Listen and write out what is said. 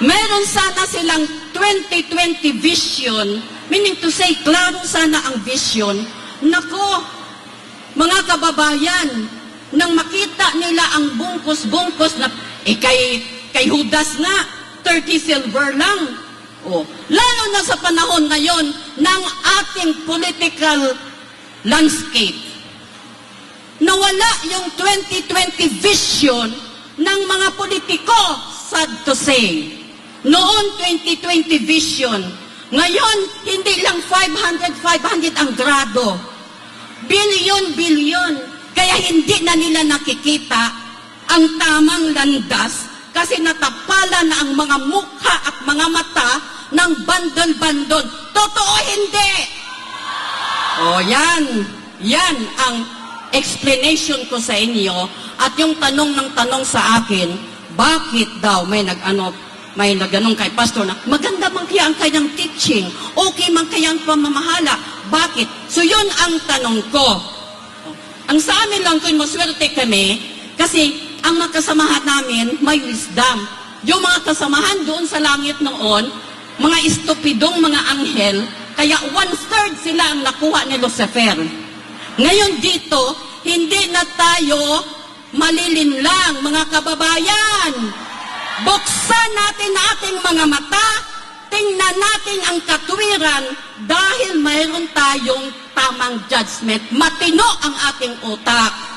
Meron sana silang 2020 vision, meaning to say, klaro sana ang vision. Nako, mga kababayan, nang makita nila ang bungkus-bungkus na, kay Judas nga, 30 silver lang. Oh, lalo na sa panahon ngayon ng ating political landscape. Nawala yung 2020 vision ng mga politiko, sad to say. Noon, 2020 vision. Ngayon, hindi lang 500 ang grado. Bilyon. Kaya hindi na nila nakikita ang tamang landas kasi natapalan na ang mga mukha at mga mata ng bandol-bandol. Totoo hindi! O yan ang explanation ko sa inyo at yung tanong ng tanong sa akin, bakit daw may naganong kay pastor na maganda man kaya ang kanyang teaching, okay man kaya ang pamamahala, bakit? So yun ang tanong ko. Ang sa amin lang kung maswerte kami, kasi ang mga kasamahan namin may wisdom. Yung mga kasamahan doon sa langit noon, mga estupidong mga anghel, kaya 1/3 sila ang nakuha ni Lucifer. Ngayon dito, hindi na tayo malilinlang, mga kababayan. Buksan natin ating mga mata, tingnan natin ang katwiran dahil mayroon tayong tamang judgment. Matino ang ating utak.